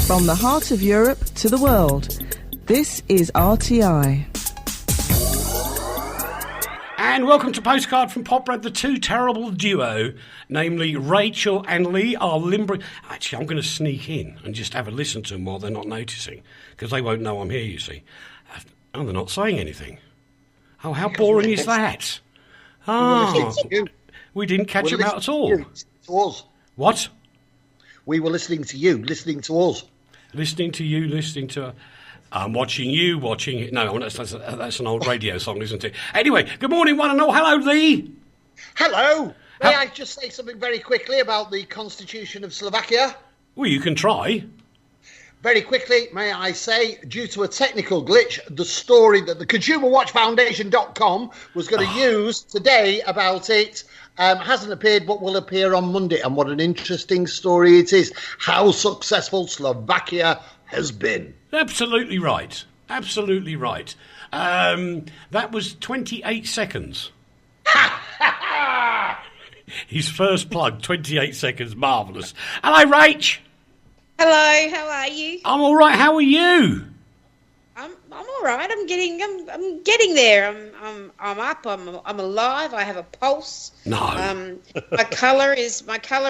From the heart of Europe to the world, this is RTI. And welcome to Postcard from Poprad, the two terrible duo, namely Rachel and Leigh, are Limbrick. Actually, I'm going to sneak in and just have a listen to them while they're not noticing, because they won't know I'm here, you see. Oh, they're not saying anything. Oh, how boring is that? Oh, we didn't catch them out at all. To us. What? We were listening to you, listening to us. Listening to you, listening to... I'm watching you, watching it. No, that's an old radio song, isn't it? Anyway, good morning, one and all. Hello, Leigh. Hello. May I just say something very quickly about the Constitution of Slovakia? Well, you can try. Very quickly, may I say, due to a technical glitch, the story that the ConsumerWatchFoundation.com was going to use today about it hasn't appeared, but will appear on Monday. And what an interesting story it is, how successful Slovakia has been. Absolutely right. Absolutely right. That was 28 seconds. His first plug, 28 seconds, marvellous. Hello, Rach. Hello, how are you? I'm all right. How are you? I'm all right. I'm getting there. I'm up. I'm alive. I have a pulse. No. My colour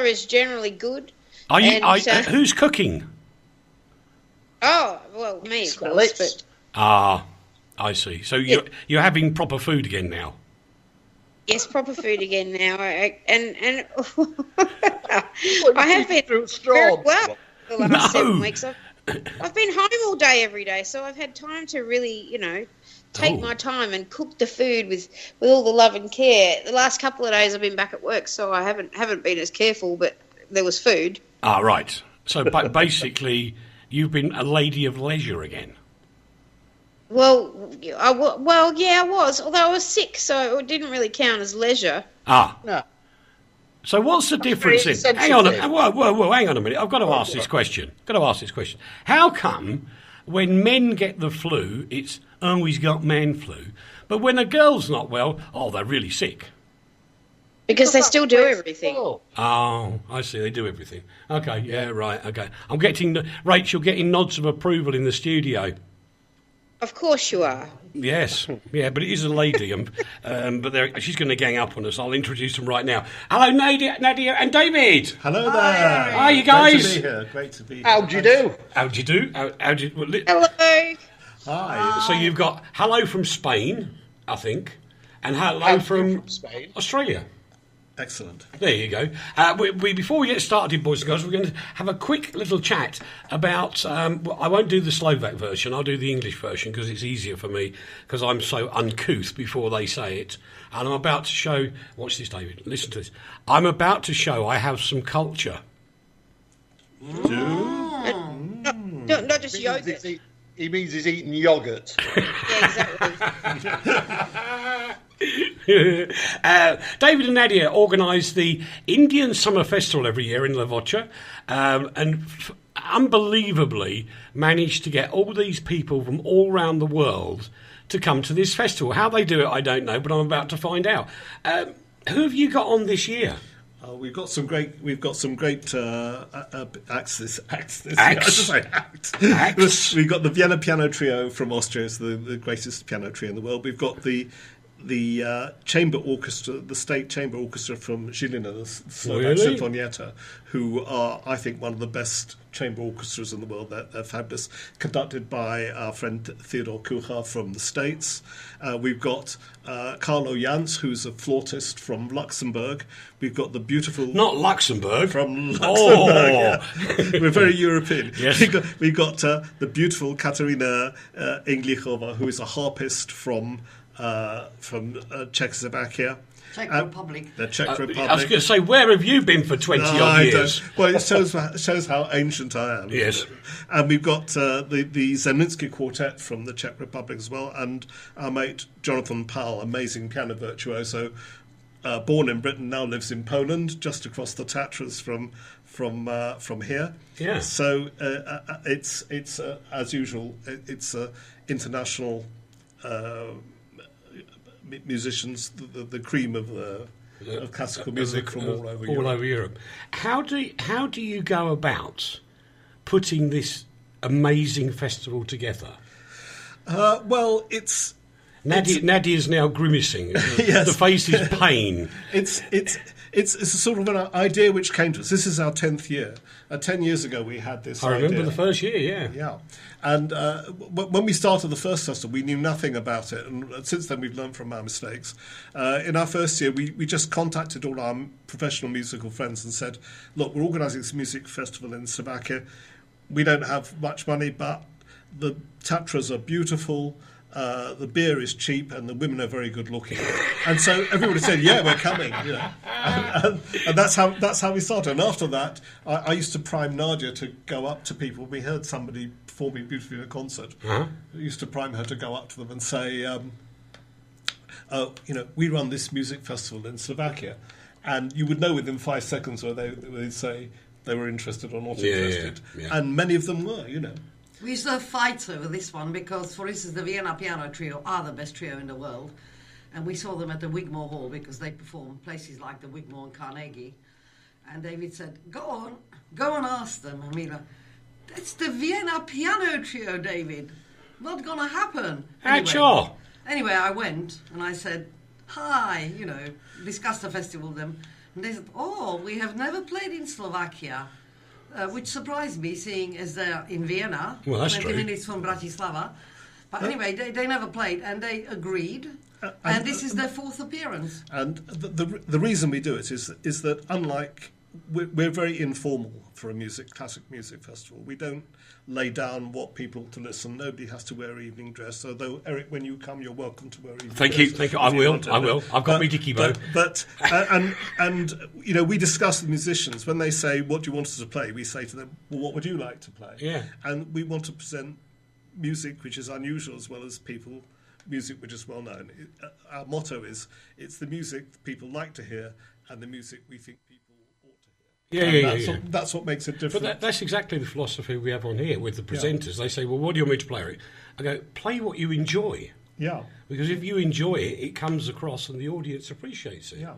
is generally good. Are you? Who's cooking? Oh, well, me, of course. But... Ah, I see. So you're having proper food again now? Yes, proper food again now. I have been very well the last 7 weeks. I've been home all day every day, so I've had time to really, take my time and cook the food with all the love and care. The last couple of days I've been back at work, so I haven't been as careful, but there was food. Ah, right. So basically... You've been a lady of leisure again. Well, yeah, I was. Although I was sick, so it didn't really count as leisure. Ah. No. So what's the difference in... Hang on a minute. I've got to ask this question. How come when men get the flu, it's, oh, he's got man flu, but when a girl's not well, oh, they're really sick? Because they still do everything. Oh, I see. They do everything. Okay, yeah, right, okay. I'm getting... Rachel, getting nods of approval in the studio. Of course you are. Yes, yeah, but it is a lady, but she's going to gang up on us. I'll introduce them right now. Hello, Nadia and David. Hello there. Hi, you guys. Great to be here. How'd you do? Hello. Hi. So you've got hello from Spain, I think, and hello from Spain. Australia. Excellent. There you go. Before we get started, boys and girls, we're going to have a quick little chat about... I won't do the Slovak version, I'll do the English version because it's easier for me because I'm so uncouth before they say it. And I'm about to show... Watch this, David. Listen to this. I'm about to show I have some culture. Not just yogurt. He means he's eating yogurt. Yeah, exactly. David and Nadia organise the Indian Summer Festival every year in Lavocha, and unbelievably managed to get all these people from all around the world to come to this festival. How they do it, I don't know, but I'm about to find out. Who have you got on this year? We've got some great acts. We've got the Vienna Piano Trio from Austria, it's the greatest piano trio in the world. We've got the chamber orchestra, the state chamber orchestra from Žilina, the Slovak Sinfonietta, who are, I think, one of the best chamber orchestras in the world. They're fabulous, conducted by our friend Theodor Kuchar from the States. We've got Carlo Jans, who's a flautist from Luxembourg. We've got the beautiful... Not Luxembourg. From Luxembourg, yeah. We're very European. Yes. We've got the beautiful Katarina Englichova, who is a harpist from Czechoslovakia. Czech Republic. The Czech Republic. I was going to say, where have you been for 20 odd years? Well, it shows how ancient I am. Yes. And we've got the Zemlinsky Quartet from the Czech Republic as well, and our mate Jonathan Powell, amazing piano virtuoso, born in Britain, now lives in Poland, just across the Tatras from here. Yeah. So it's as usual, it's international. Musicians, the cream of classical music from all over Europe. How do you go about putting this amazing festival together? Well, it's... Nadia's now grimacing. Yes. The face is pain. It's a sort of an idea which came to us. This is our 10th year. 10 years ago we had this idea. I remember the first year, yeah. Yeah. And when we started the first festival, we knew nothing about it. And since then, we've learned from our mistakes. In our first year, we just contacted all our professional musical friends and said, look, we're organising this music festival in Slovakia. We don't have much money, but the Tatras are beautiful. The beer is cheap and the women are very good looking, and so everybody said, "Yeah, we're coming." You know, and that's how we started. And after that, I used to prime Nadia to go up to people. We heard somebody performing beautifully in a concert. I used to prime her to go up to them and say, we run this music festival in Slovakia, and you would know within 5 seconds whether they'd say they were interested or not interested, and many of them were. You know. We used to have fights over this one because, for instance, the Vienna Piano Trio are the best trio in the world. And we saw them at the Wigmore Hall because they perform places like the Wigmore and Carnegie. And David said, go and ask them. And we like, that's the Vienna Piano Trio, David. Not going to happen. Anyway, I went and I said, hi, discussed the festival with them. And they said, we have never played in Slovakia. Which surprised me, seeing as they're in Vienna, well, that's 20 minutes from Bratislava. But anyway, they never played, and they agreed, and this is their 4th appearance. And the reason we do it is that unlike... We're very informal for a classic music festival. We don't lay down what people to listen. Nobody has to wear evening dress. Although, Eric, when you come, you're welcome to wear evening dress. Thank you. I will. I've got my dicky bow. But we discuss the musicians. When they say, what do you want us to play? We say to them, well, what would you like to play? Yeah. And we want to present music which is unusual as well as music which is well known. Our motto is, it's the music people like to hear and the music we think people ought to hear. That's what makes it different. But that's exactly the philosophy we have on here with the presenters. They say, well, what do you want me to play, Eric? I go, play what you enjoy. Yeah. Because if you enjoy it, it comes across and the audience appreciates it. Yeah.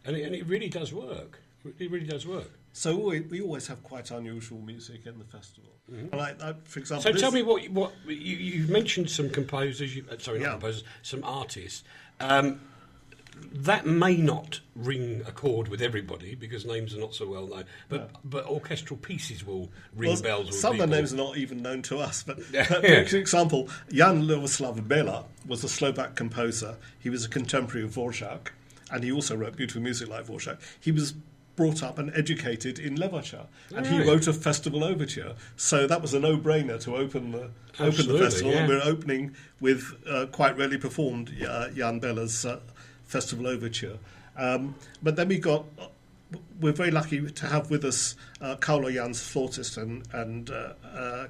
And it really does work. It really does work. So we always have quite unusual music in the festival. Mm-hmm. And for example... So tell me what you mentioned some composers, some artists. That may not ring a chord with everybody because names are not so well known, but orchestral pieces will ring bells with some people. of the names are not even known to us. But for example, Jan Ladislav Bela was a Slovak composer. He was a contemporary of Dvorak, and he also wrote beautiful music like Dvorak. He was brought up and educated in Levacha, and he wrote a festival overture. So that was a no-brainer to open the festival. Yeah. And we're opening with quite rarely performed Jan Bela's festival overture. But then we're very lucky to have with us Kaulo Jan's flautist and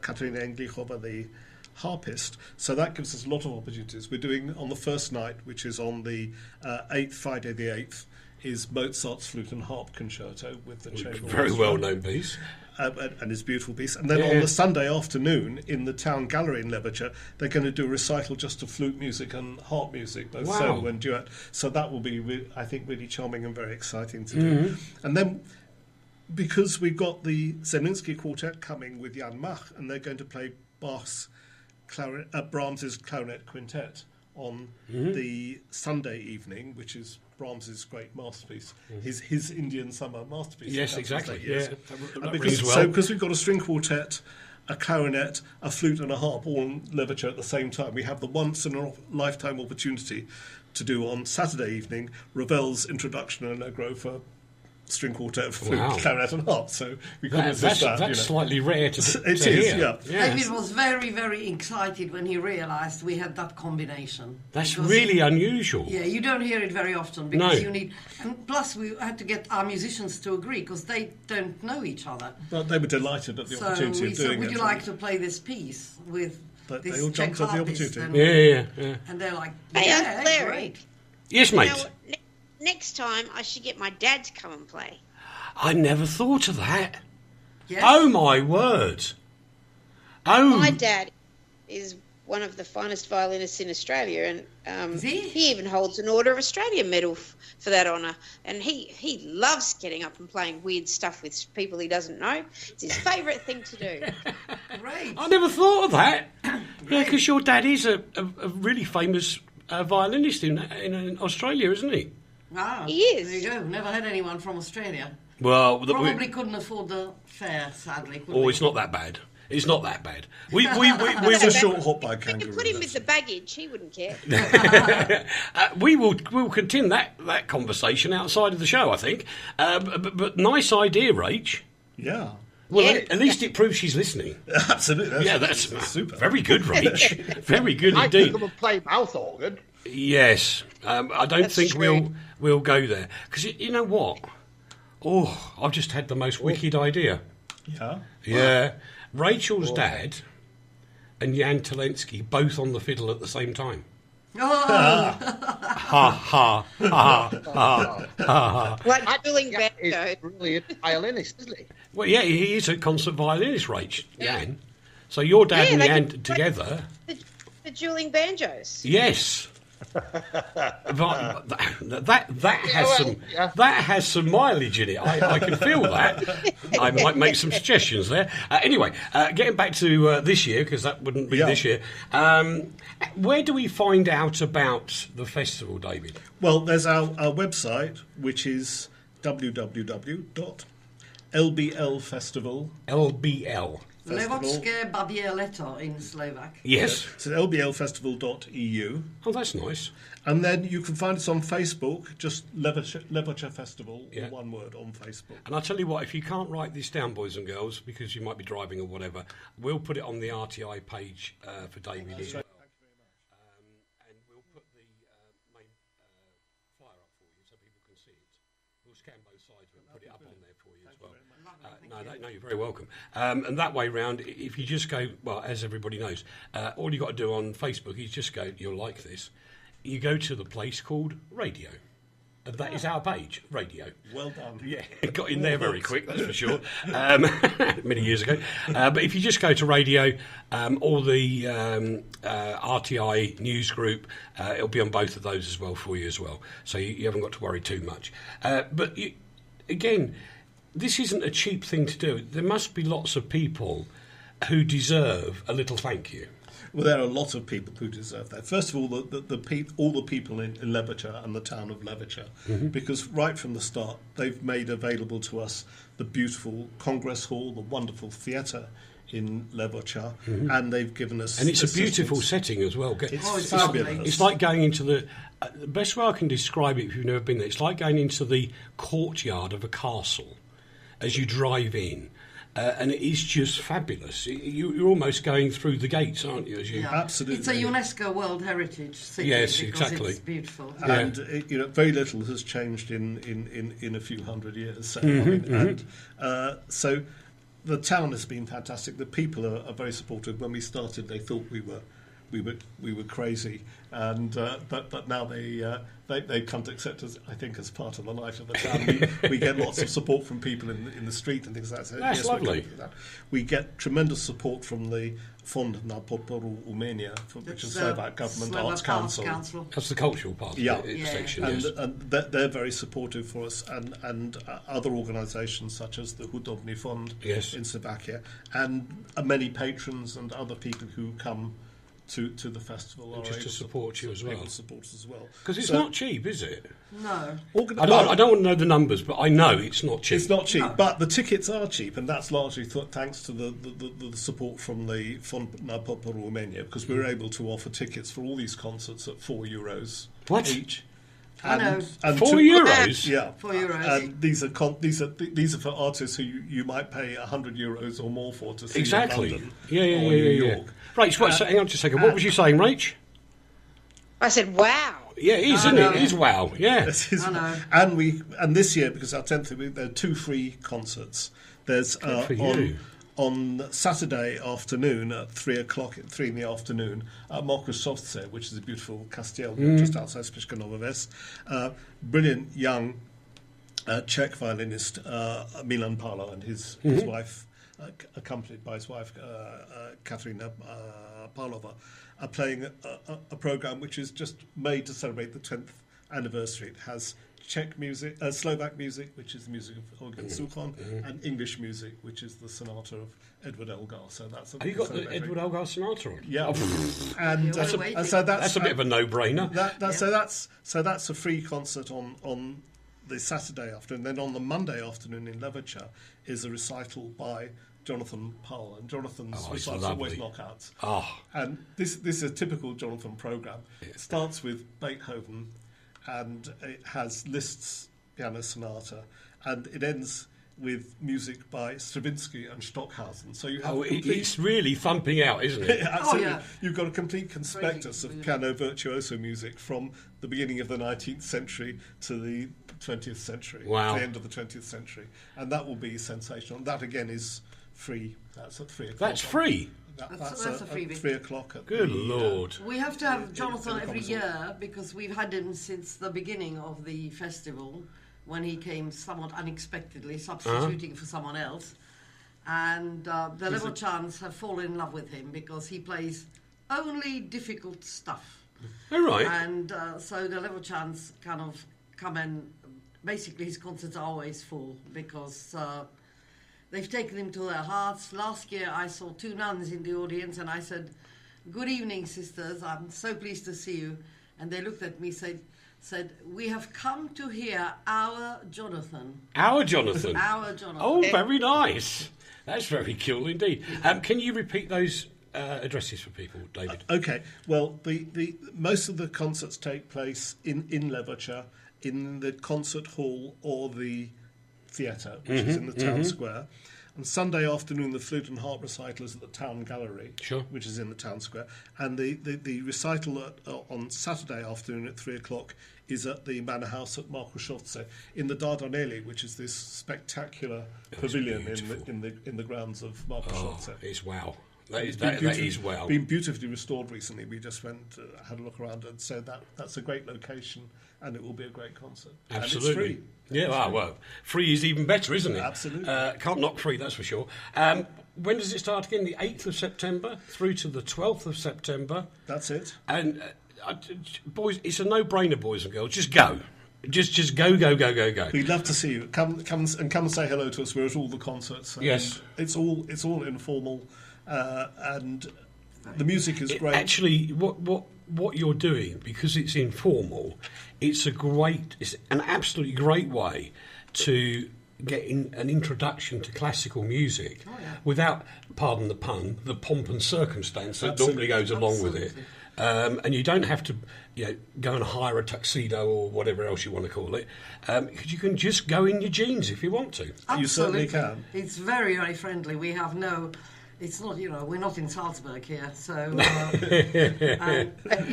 Katarina Englichova, the harpist. So that gives us a lot of opportunities. We're doing on the first night, which is on the 8th, Friday the 8th, is Mozart's Flute and Harp Concerto with the chamber orchestra. Very well-known piece. And his beautiful piece. And then on the Sunday afternoon, in the town gallery in Levacha, they're going to do a recital just of flute music and harp music, both solo and duet. So that will be, I think, really charming and very exciting to do. And then, because we've got the Zemlinsky Quartet coming with Jan Mach, and they're going to play Brahms's Clarinet Quintet on the Sunday evening, which is Brahms's great masterpiece, his Indian Summer masterpiece. Yes, exactly. Because we've got a string quartet, a clarinet, a flute and a harp all in Levacha at the same time, we have the once-in-a-lifetime opportunity to do on Saturday evening Ravel's Introduction and Allegro for string quartet, flute, clarinet and harp. So we couldn't resist that. That's slightly rare to hear. Yeah. David was very, very excited when he realised we had that combination. That's really unusual. Yeah, you don't hear it very often because you need... And plus we had to get our musicians to agree because they don't know each other. But they were delighted at the opportunity of doing it. Would you like to play this piece with this they all jumped at the opportunity. And they're like, great. Yes, mate. Next time, I should get my dad to come and play. I never thought of that. Yes. Oh, my word. Oh. My dad is one of the finest violinists in Australia, and he even holds an Order of Australia medal for that honour. And he loves getting up and playing weird stuff with people he doesn't know. It's his favourite thing to do. Great. I never thought of that. Yeah, because your dad is a really famous violinist in Australia, isn't he? Ah, He is. There you go. Never had anyone from Australia. Well, Probably couldn't afford the fare, sadly. it's not that bad. It's not that bad. We It's a short hop by You kangaroo. could put him with the baggage, he wouldn't care. we'll continue that conversation outside of the show, I think. But nice idea, Rach. Yeah. Well, Yeah. at least it proves she's listening. Absolutely. That's super. Very good, Rach. Very good I indeed. could come and play mouth organ. Yes, I don't That's think true. we'll go there because you know what? Oh, I've just had the most wicked idea. Yeah. Yeah, Rachel's dad and Jan Talensky both on the fiddle at the same time. Oh, Ha ha ha ha ha. Like dueling Yeah, banjo. he's a brilliant violinist, isn't he? Well, yeah, he is a concert violinist, Rach, Jan. So your dad Yeah, and they Jan could- together. The dueling banjos. Yes. But that has some mileage in it. I can feel that. I might make some suggestions there. Anyway, getting back to this year, because that wouldn't be this year. Where do we find out about the festival, David? Well, there's our website, which is www.lblfestival. LBL. Levotské babie leto in Slovak. Yes. So lblfestival.eu. Oh, that's nice. And then you can find us on Facebook, just Levocha Festival, Yeah. or one word on Facebook. And I'll tell you what, if you can't write this down, boys and girls, because you might be driving or whatever, we'll put it on the RTI page for David here. And we'll put the main flyer up for you so people can see it. We'll scan both sides and put it up on there for you as well. No, you're very welcome. And that way round, if you just go, well, as everybody knows, all you got to do on Facebook is just go, you'll like this, you go to the place called Radio. And that is our page, Radio. Well done. Yeah, got in there very quick, that's for sure, many years ago. But if you just go to Radio, or the RTI news group, it'll be on both of those as well for you as well. So you haven't got to worry too much. But again, this isn't a cheap thing to do. There must be lots of people who deserve a little thank you. Well, there are a lot of people who deserve that. First of all, all the people in Levocha and the town of Levocha, because right from the start, they've made available to us the beautiful Congress Hall, the wonderful theatre in Levocha, and they've given us... And it's a beautiful setting as well. It's fabulous. It's like going into the best way I can describe it if you've never been there, it's like going into the courtyard of a castle as you drive in. And it is just fabulous. You're almost going through the gates, aren't you? As you Absolutely. It's a UNESCO World Heritage city. Yes, because exactly. It's beautiful. And very little has changed in a few hundred years. So, so the town has been fantastic. The people are very supportive. When we started, they thought we were crazy, and but now they've come to accept us, I think, as part of the life of the town. We get lots of support from people in the street and things like that. That's lovely. We get tremendous support from the Fond na podporu Umenia, which is Slovak Government Arts Council. That's the cultural part of the section, and, yes. and they're very supportive for us, and other organisations such as the Hudobny Fund in Slovakia, and many patrons and other people who come to the festival and just to support you as well. Support us as well. Because it's not cheap, is it? No. I don't want to know the numbers, but I know it's not cheap. It's not cheap, but the tickets are cheap, and that's largely thanks to the support from the Fond na podporu Romania, because we were able to offer tickets for all these concerts at €4 each. And €4? Yeah, €4. And these are for artists who you might pay €100 or more for to see in London or New York. Rach, hang on just a second. What was you saying, Rach? I said, wow. Yeah, it is, isn't it? It is wow. Yeah. I know. And this year, because our 10th, there are 2 free concerts. There's on Saturday afternoon at 3 in the afternoon at Mokosovce, which is a beautiful castell just outside Spišská Nová Ves. Brilliant young Czech violinist Milan Palo and his wife, accompanied by his wife Katerina Pavlova, are playing a program which is just made to celebrate the 10th anniversary. It has Czech music, Slovak music, which is the music of Eugen Suchon, and English music, which is the sonata of Edward Elgar. So that's you got the Edward Elgar sonata on? Yeah, and so that's a bit of a no-brainer. So that's a free concert on the Saturday afternoon. Then on the Monday afternoon in Levercher is a recital by Jonathan Powell, and Jonathan's recitals are always knockouts. And this is a typical Jonathan programme. It starts with Beethoven, and it has Liszt's piano sonata, and it ends with music by Stravinsky and Stockhausen. So you have it's really thumping out, isn't it? Absolutely. You've got a complete conspectus of piano virtuoso music from the beginning of the 19th century to the 20th century, to the end of the 20th century. And that will be sensational. That, again, is free. That's at 3 o'clock. That's free? That's a freebie. 3 o'clock. Good Lord. We have to have Jonathan every year because we've had him since the beginning of the festival, when he came somewhat unexpectedly, substituting for someone else. And the Leverchans have fallen in love with him because he plays only difficult stuff. All right. And so the Leverchans kind of come in. Basically, his concerts are always full because they've taken him to their hearts. Last year, I saw 2 nuns in the audience, and I said, "Good evening, sisters. I'm so pleased to see you." And they looked at me, said, "We have come to hear our Jonathan." Our Jonathan? Our Jonathan. Oh, very nice. That's very cool indeed. Can you repeat those addresses for people, David? Okay. Well, the most of the concerts take place in Levercher, in the concert hall or the theatre, which is in the town square. On Sunday afternoon, the flute and harp recital is at the town gallery, which is in the town square. And the recital on Saturday afternoon at 3 o'clock is at the Manor House at Markusovce in the Dardanelli, which is this spectacular pavilion in the grounds of Markusovce. It's wow. That is wow. Been beautifully restored recently. We just went, had a look around, and said that's a great location, and it will be a great concert. Absolutely. And it's free. Yeah, well, free is even better, isn't it? Absolutely. Can't knock free, that's for sure. When does it start again? The 8th of September through to the 12th of September. That's it. And boys, it's a no-brainer, boys and girls. Just go. Just go. We'd love to see you. Come and say hello to us. We're at all the concerts. Yes. It's all informal, and the music is great. Actually, what you're doing, because it's informal, it's an absolutely great way to get an introduction to classical music without, pardon the pun, the pomp and circumstance that normally goes along with it. And you don't have to, go and hire a tuxedo or whatever else you want to call it, because you can just go in your jeans if you want to. Absolutely. You certainly can. It's very, very friendly. We have it's not, we're not in Salzburg here, so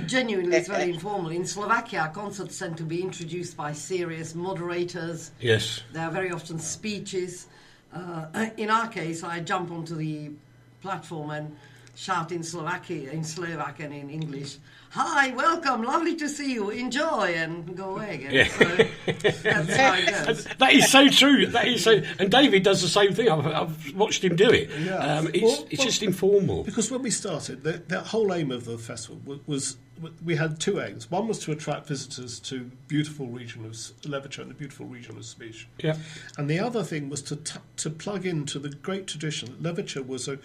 genuinely it's very informal. In Slovakia, concerts tend to be introduced by serious moderators. Yes. There are very often speeches. In our case, I jump onto the platform and shout in Slovak and in English, "Hi, welcome, lovely to see you, enjoy," and go away again. Yeah. So that's how it goes. That is so true. And David does the same thing. I've watched him do it. Yeah. It's just informal. Because when we started, the whole aim of the festival was we had 2 aims. One was to attract visitors to beautiful region of Levercher and the beautiful region of Spiš. Yeah. And the other thing was to plug into the great tradition. Levercher was a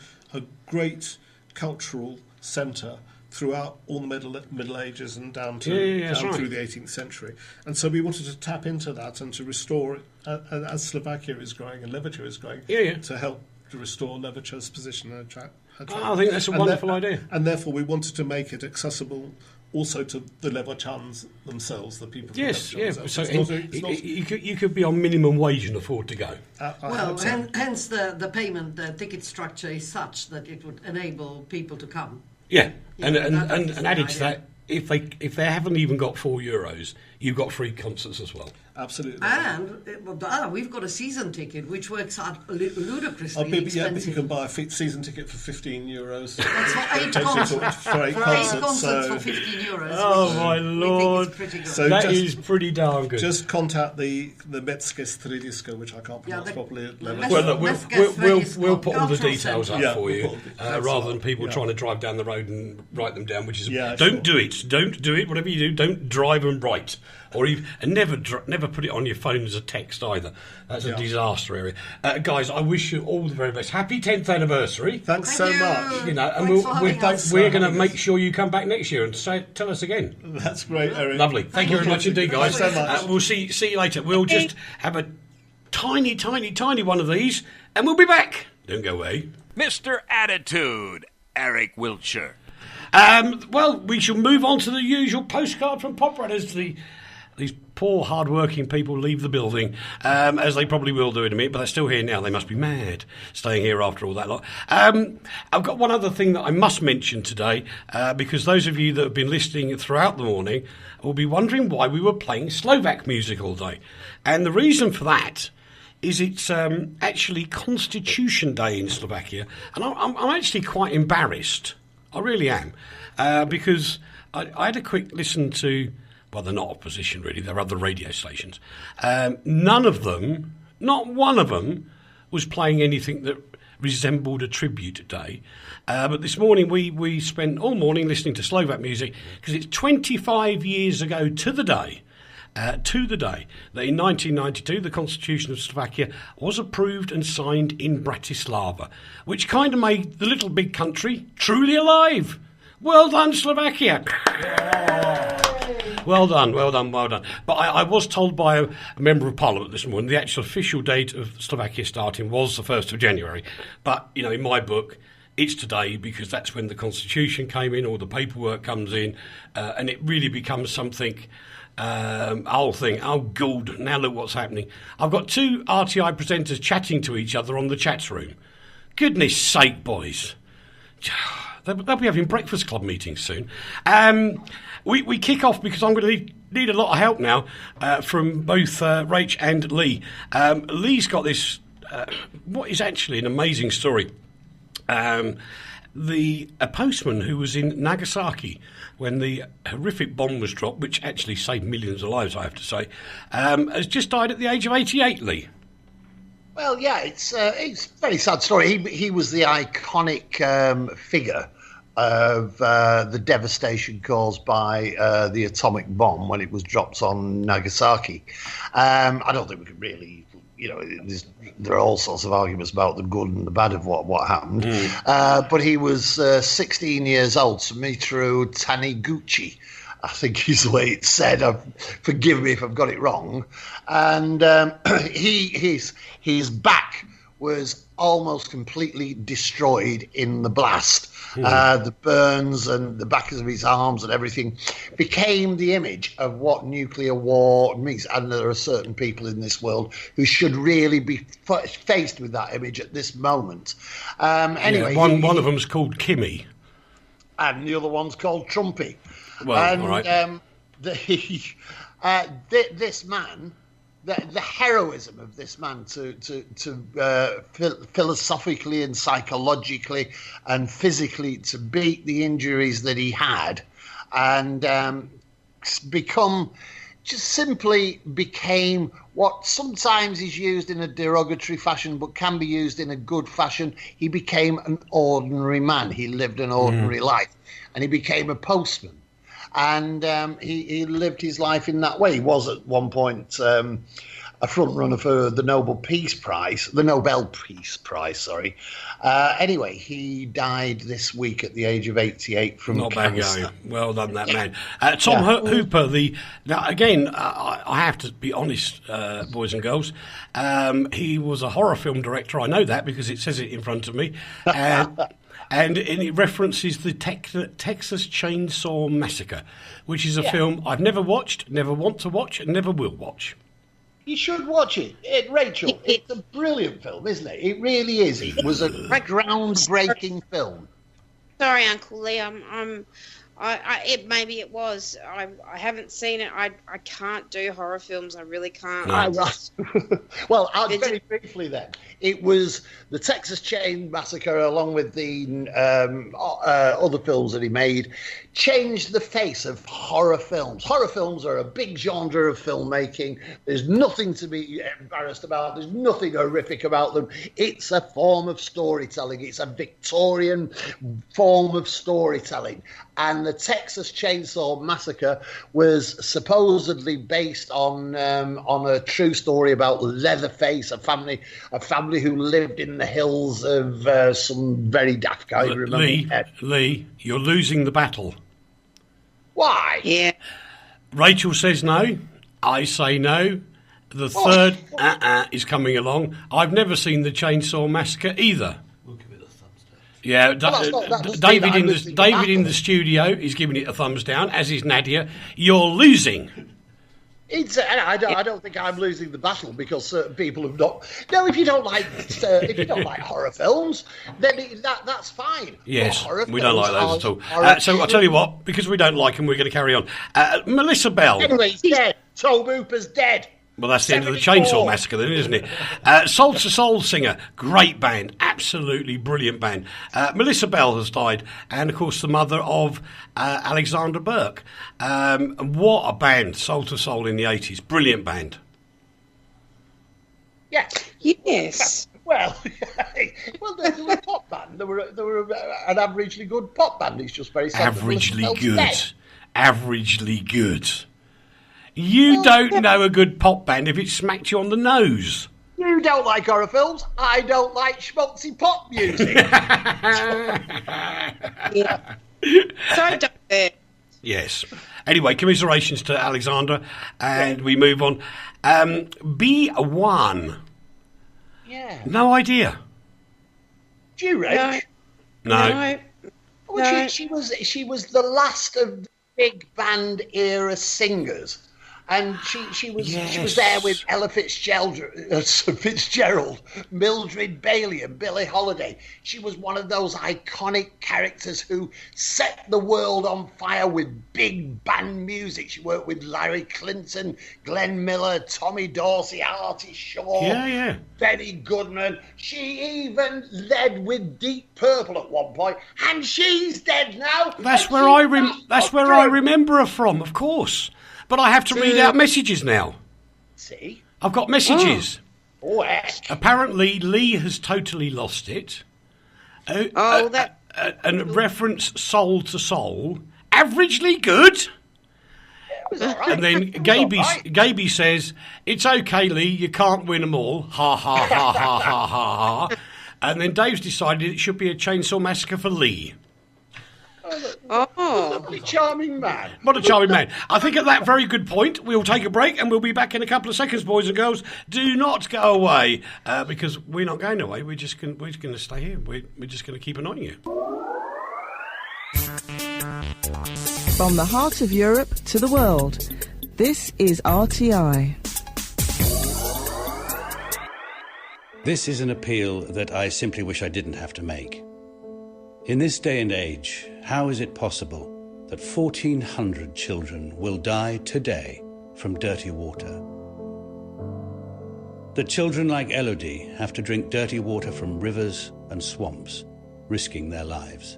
great cultural centre throughout all the Middle Ages and down through the 18th century. And so we wanted to tap into that and to restore it, as Slovakia is growing and Levercher is growing, to help to restore Levercher's position and attract. I think that's a wonderful idea. And therefore we wanted to make it accessible also to the Leverchans themselves, the people. Yes, yeah. So it's you could be on minimum wage and afford to go. Hence the payment, the ticket structure is such that it would enable people to come. Yeah, and added to that, if they haven't even got €4, you've got free concerts as well. Absolutely. And we've got a season ticket, which works out ludicrously expensive. Yeah, but you can buy a season ticket for €15. That's for 8 concerts. For 8 concerts for €15. Oh my Lord! So that is pretty darn good. Just contact the Metske Stredisko, which I can't pronounce properly. We'll put all the details up for you, rather than people trying to drive down the road and write them down. Which is don't do it. Whatever you do, don't drive and write, and never never put it on your phone as a text either. That's a disaster area. Guys, I wish you all the very best. Happy 10th anniversary. Thanks so much. You know, and we're going to make sure you come back next year and tell us again. That's great, Eric. Lovely. Thank you very much indeed, guys. Thanks so much. We'll see you later. We'll just have a tiny, tiny, tiny one of these, and we'll be back. Don't go away. Mr. Attitude, Eric Wiltsher. Well, we shall move on to the usual postcard from Poprad as these poor, hard-working people leave the building, as they probably will do in a minute, but they're still here now. They must be mad staying here after all that lot. I've got one other thing that I must mention today, because those of you that have been listening throughout the morning will be wondering why we were playing Slovak music all day. And the reason for that is it's actually Constitution Day in Slovakia, and I'm actually quite embarrassed. I really am, because I had a quick listen to, well, they're not opposition really, they're other radio stations. None of them, not one of them, was playing anything that resembled a tribute day. But this morning we spent all morning listening to Slovak music because it's 25 years ago to the day that in 1992 the Constitution of Slovakia was approved and signed in Bratislava, which kind of made the little big country truly alive. Well done, Slovakia. Well done. But I was told by a member of Parliament this morning the actual official date of Slovakia starting was the 1st of January. But, you know, in my book, it's today because that's when the Constitution came in, all the paperwork comes in, and it really becomes something. Whole thing. Oh, good. Now look what's happening. I've got two RTI presenters chatting to each other on the chat room. Goodness sake, boys. They'll be having breakfast club meetings soon. We kick off because I'm going to need a lot of help now from both Rach and Leigh. Leigh's got this, what is actually an amazing story. A postman who was in Nagasaki when the horrific bomb was dropped, which actually saved millions of lives, I have to say, has just died at the age of 88, Leigh. Well, yeah, it's a very sad story. He was the iconic figure of the devastation caused by the atomic bomb when it was dropped on Nagasaki. I don't think we could really, you know, there are all sorts of arguments about the good and the bad of what happened. But he was 16 years old, Sumitru Taniguchi, I think is the way it's said. Forgive me if I've got it wrong. And his back was almost completely destroyed in the blast. The burns and the back of his arms and everything became the image of what nuclear war means. And there are certain people in this world who should really be faced with that image at this moment. Anyway, one of them's called Kimmy. And the other one's called Trumpy. Well, and, all right. This man, the heroism of this man to philosophically and psychologically and physically to beat the injuries that he had and became what sometimes is used in a derogatory fashion but can be used in a good fashion. He became an ordinary man. He lived an ordinary life and he became a postman. And he lived his life in that way. He was at one point a front runner for the Nobel Peace Prize. Anyway, he died this week at the age of 88 from Not cancer. bad going. Well done, that man. Tom Hooper. Now again, I have to be honest, boys and girls. He was a horror film director. I know that because it says it in front of me. And it references the Texas Chainsaw Massacre, which is a film I've never watched, never want to watch, and never will watch. You should watch it. Rachel, it's a brilliant film, isn't it? It really is. It was a groundbreaking film. Sorry, Uncle Leigh. Maybe it was. I haven't seen it. I can't do horror films. I really can't. No. Well, very briefly then. It was the Texas Chain Massacre, along with the other films that he made, changed the face of horror films. Horror films are a big genre of filmmaking. There's nothing to be embarrassed about. There's nothing horrific about them. It's a form of storytelling. It's a Victorian form of storytelling. And the Texas Chainsaw Massacre was supposedly based on a true story about Leatherface, a family who lived in the hills of some very daft guy. Leigh, you're losing the battle. Why? Yeah. Rachel says no. I say no. The third is coming along. I've never seen the Chainsaw Massacre either. We'll give it a thumbs down. Yeah, David in the studio is giving it a thumbs down, as is Nadia. You're losing. I don't think I'm losing the battle because certain people have not. No, if you don't like horror films, then that's fine. Yes, we don't like those at all. So I'll tell you what, because we don't like them, we're going to carry on. Melissa Bell. Anyway, he's dead. Tobe Hooper's dead. Well, that's the end of the Chainsaw Massacre then, isn't it? Soul to Soul singer, great band, absolutely brilliant band. Melissa Bell has died, and of course the mother of Alexander Burke. What a band, Soul to Soul in the 80s, brilliant band. Yeah. Yes. Well, they were a pop band. They were an averagely good pop band. It's just very sad. Averagely good. You don't know a good pop band if it smacked you on the nose. You don't like horror films. I don't like schmaltzy pop music. Yeah. So don't it. Yes. Anyway, commiserations to Alexander, and we move on. B1. Yeah. No idea. Do you, Rach? No. Well, she was the last of the big band era singers. And she was there with Ella Fitzgerald, Mildred Bailey and Billie Holiday. She was one of those iconic characters who set the world on fire with big band music. She worked with Larry Clinton, Glenn Miller, Tommy Dorsey, Artie Shaw, Benny Goodman. She even led with Deep Purple at one point, and she's dead now. That's where I remember her from, of course. But I have to read out messages now. See? I've got messages. Oh, heck. Apparently, Leigh has totally lost it. And reference Soul to Soul. Averagely good. It was all right. And then Gaby says, it's okay, Leigh, you can't win them all. Ha, ha, ha, ha, ha, ha, ha. And then Dave's decided it should be a Chainsaw Massacre for Leigh. Lovely, charming man. What a charming man. I think at that very good point, we'll take a break and we'll be back in a couple of seconds, boys and girls. Do not go away, because we're not going away. We're just going to stay here. We're just going to keep an eye on you. From the heart of Europe to the world, this is RTI. This is an appeal that I simply wish I didn't have to make. In this day and age, how is it possible that 1,400 children will die today from dirty water? That children like Elodie have to drink dirty water from rivers and swamps, risking their lives.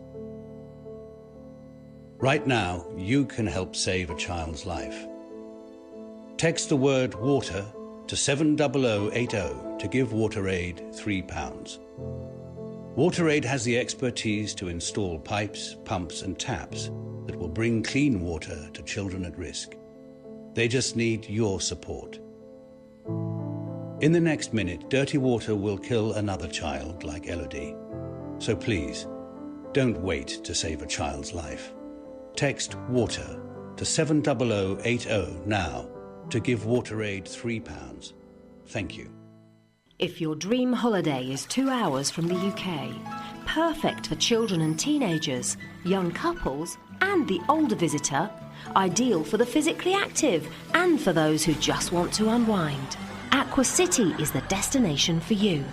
Right now, you can help save a child's life. Text the word water to 70080 to give WaterAid £3. WaterAid has the expertise to install pipes, pumps and taps that will bring clean water to children at risk. They just need your support. In the next minute, dirty water will kill another child like Elodie. So please, don't wait to save a child's life. Text WATER to 70080 now to give WaterAid £3. Thank you. If your dream holiday is 2 hours from the UK, perfect for children and teenagers, young couples and the older visitor, ideal for the physically active and for those who just want to unwind. Aqua City is the destination for you.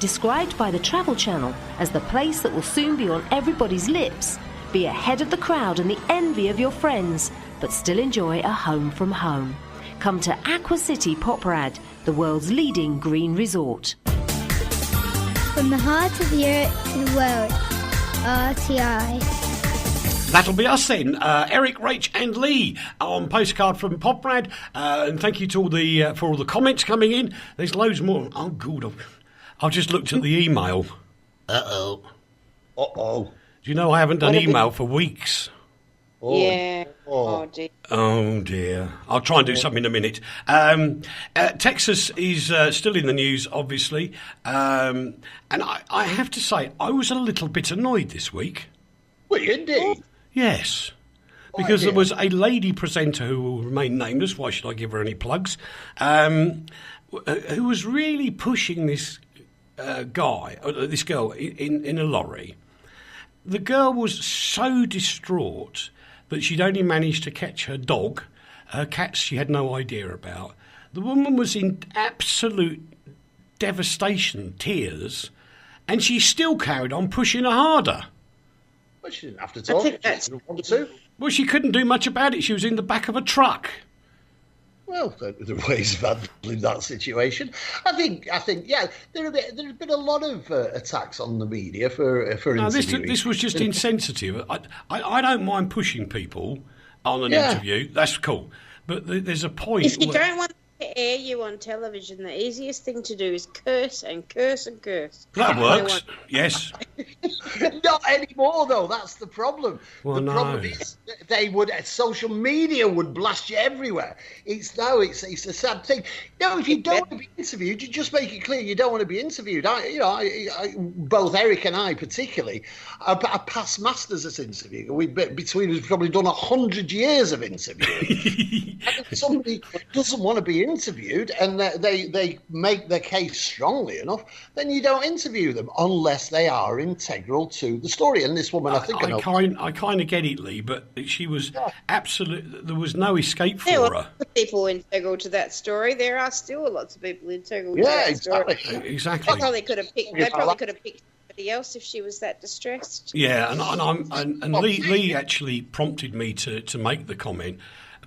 Described by the Travel Channel as the place that will soon be on everybody's lips, be ahead of the crowd and the envy of your friends, but still enjoy a home from home. Come to Aqua City Poprad, the world's leading green resort. From the heart of Europe to the world, RTI. That'll be us then. Eric, Rach and Leigh on Postcard from Poprad. And thank you to all for all the comments coming in. There's loads more. Oh, good. I've just looked at the email. Uh-oh. Do you know I haven't done email for weeks? Oh. Yeah. Oh. Dear. Oh dear. I'll try and do something in a minute. Texas is still in the news, obviously. And I have to say, I was a little bit annoyed this week. Well, indeed. Yes. Because there was a lady presenter who will remain nameless, why should I give her any plugs, who was really pushing this this girl in a lorry. The girl was so distraught that she'd only managed to catch her dog. Her cats she had no idea about. The woman was in absolute devastation, tears, and she still carried on pushing her harder. Well, she didn't have to talk. She didn't want to. Well, she couldn't do much about it. She was in the back of a truck. Well, there are ways of handling that situation. I think, yeah, there's been a lot of attacks on the media for interviewing. This was just insensitive. I don't mind pushing people on an interview. That's cool. But there's a point. If you don't want to air you on television, the easiest thing to do is curse and curse and curse. That works. Yes. Not anymore, though. That's the problem. Well, the problem is social media would blast you everywhere. It's a sad thing. No, if you don't want to be interviewed, you just make it clear you don't want to be interviewed. Both Eric and I, particularly, are past masters at interviewing. Between us, we've probably done 100 years of interviewing. And if somebody doesn't want to be interviewed and they make their case strongly enough, then you don't interview them unless they are integral to the story. And this woman, I kind of get it, Leigh, but she was absolute. There was no escape for there her. were people integral to that story. There are still lots of people integral to that story. Exactly. They probably could have picked somebody else if she was that distressed. Yeah, and Leigh actually prompted me to make the comment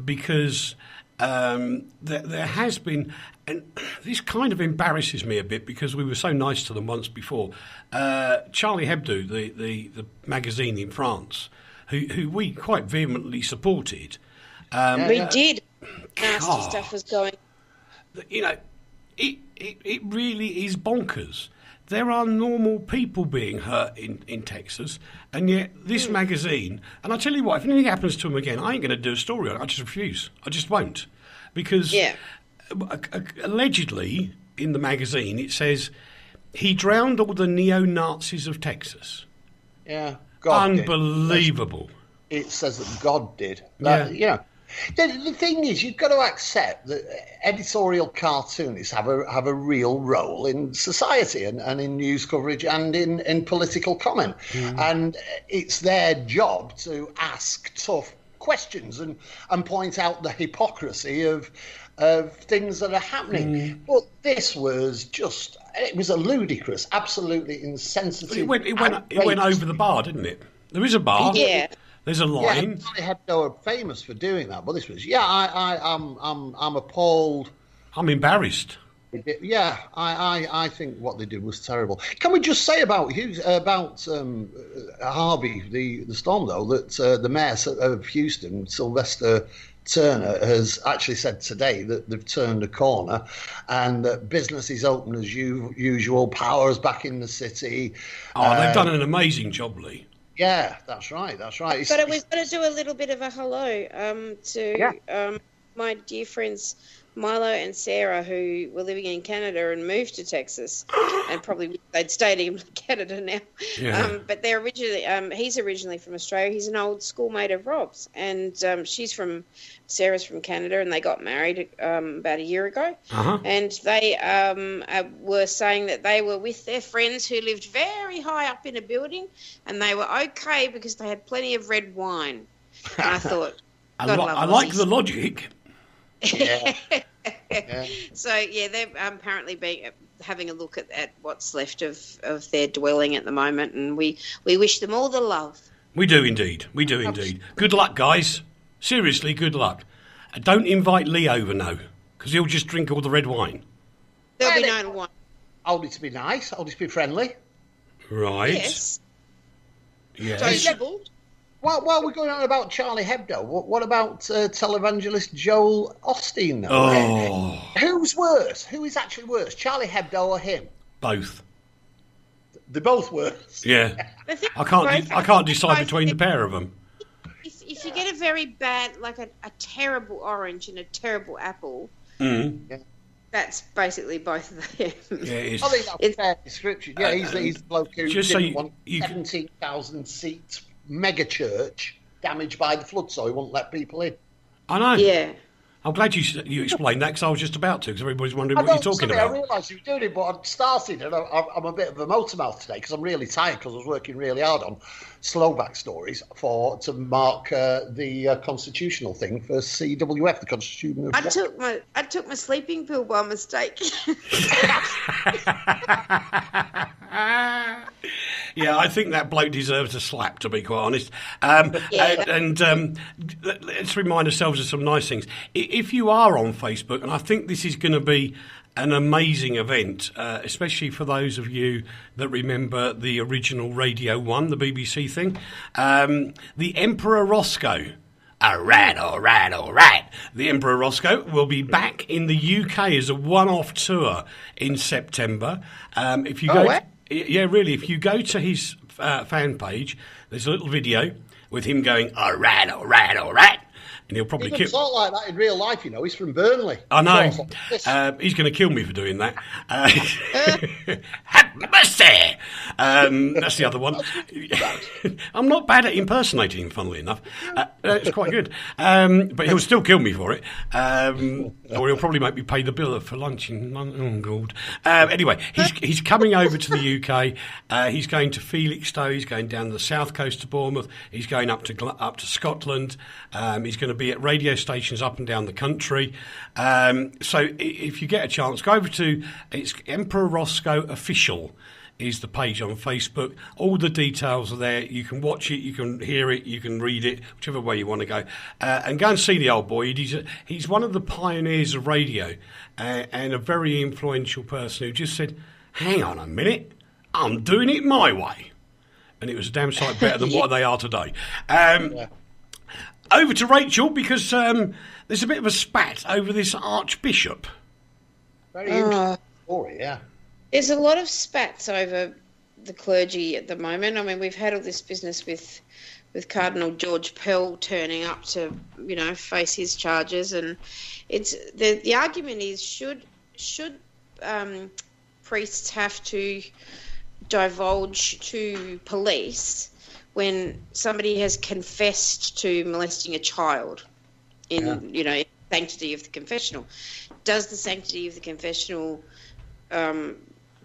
because there has been, and this kind of embarrasses me a bit because we were so nice to them once before. Charlie Hebdo, the magazine in France, who we quite vehemently supported. We did. Nasty stuff was going. You know, it really is bonkers. There are normal people being hurt in Texas, and yet this magazine, and I tell you what, if anything happens to them again, I ain't going to do a story on it. I just refuse. I just won't. Because allegedly in the magazine it says he drowned all the neo-Nazis of Texas. Yeah. God Unbelievable. Did. It says that God did. The thing is, you've got to accept that editorial cartoonists have a real role in society and in news coverage and in political comment. And it's their job to ask tough questions and point out the hypocrisy of things that are happening. But this was it was a ludicrous, absolutely insensitive. It went over the bar, didn't it? There is a bar. Yeah. There's a line. Yeah, Charlie Hebdo are famous for doing that, but this was I'm appalled. I'm embarrassed. Yeah, I think what they did was terrible. Can we just say about Harvey, the storm, though, that the mayor of Houston, Sylvester Turner, has actually said today that they've turned a corner and that business is open as usual, power is back in the city. They've done an amazing job, Leigh. Yeah, that's right. But we've got to do a little bit of a hello to my dear friends Milo and Sarah, who were living in Canada and moved to Texas, and probably they'd stayed in Canada now. Yeah. But they're he's originally from Australia. He's an old schoolmate of Rob's, and Sarah's from Canada, and they got married about a year ago. And they were saying that they were with their friends who lived very high up in a building, and they were okay because they had plenty of red wine. And I thought, I like the logic. Yeah. So they're apparently having a look at what's left of their dwelling at the moment, and we wish them all the love. We do indeed. Good luck, guys. Seriously, good luck. Don't invite Leigh over now, because he'll just drink all the red wine. There'll be no wine. I'll need to be nice. I'll just be friendly. Right. Yes. Yes. While we're going on about Charlie Hebdo, what about televangelist Joel Osteen? Oh. Who's worse? Who is actually worse, Charlie Hebdo or him? Both. They're both worse. Yeah. I can't decide between the pair of them. If if you get a very bad, like a terrible orange and a terrible apple, that's basically both of them. Yeah, it is. I think that's a fair description. Yeah, he's the bloke who didn't want 17,000 seats mega church damaged by the flood, so he won't let people in. I know. Yeah. I'm glad you explained that, because I was just about to, because everybody's wondering what you're talking about. I realised you were doing it, but I started, and I'm a bit of a motor mouth today, because I'm really tired, because I was working really hard on slowback stories to mark the constitutional thing for CWF, the Constitutional. I took my sleeping pill by mistake. Yeah, I think that bloke deserves a slap, to be quite honest. Let's remind ourselves of some nice things. If you are on Facebook, and I think this is going to be an amazing event, especially for those of you that remember the original Radio 1, the BBC thing, the Emperor Roscoe. All right. The Emperor Roscoe will be back in the UK as a one-off tour in September. If you go... if you go to his fan page, there's a little video with him going, all right, and he'll probably kill. He doesn't talk like that in real life, you know. He's from Burnley. I know. He's going to kill me for doing that. Have mercy! That's the other one. I'm not bad at impersonating him, funnily enough. It's quite good. But he'll still kill me for it. Or he'll probably make me pay the bill for lunch in London. Oh, God. Anyway, he's coming over to the UK. He's going to Felixstowe. He's going down the south coast to Bournemouth. He's going up to Scotland. He's going to be at radio stations up and down the country. So if you get a chance, go over to, it's Emperor Roscoe Official is the page on Facebook. All the details are there. You can watch it, you can hear it, you can read it, whichever way you want to go. And go and see the old boy. He's one of the pioneers of radio and a very influential person who just said, hang on a minute, I'm doing it my way. And it was a damn sight better than what they are today. Over to Rachel, because there's a bit of a spat over this Archbishop. Very interesting story, yeah. There's a lot of spats over the clergy at the moment. I mean, we've had all this business with Cardinal George Pell turning up to, face his charges, and it's the argument is should priests have to divulge to police when somebody has confessed to molesting a child in sanctity of the confessional? Does the sanctity of the confessional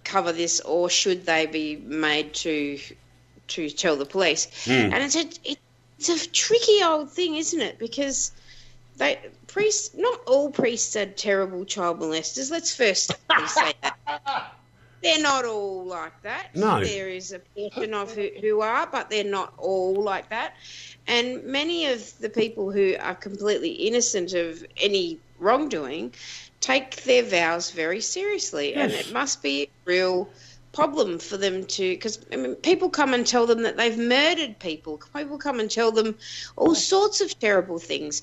cover this, or should they be made to tell the police? And it's a tricky old thing, isn't it? Because not all priests are terrible child molesters. Let's first say that. They're not all like that. No. There is a portion of who are, but they're not all like that. And many of the people who are completely innocent of any wrongdoing take their vows very seriously. Yes. And it must be a real problem for them because people come and tell them that they've murdered people. People come and tell them all sorts of terrible things.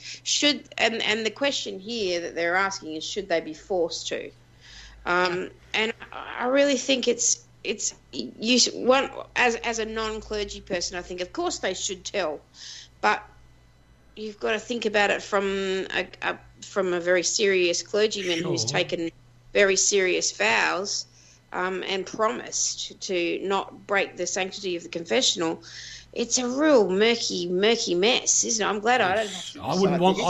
And the question here that they're asking is, should they be forced to? And I really think as a non-clergy person, I think of course they should tell, but you've got to think about it from a very serious clergyman who's taken very serious vows and promised to not break the sanctity of the confessional. It's a real murky mess, isn't it? I'm glad I don't have to. I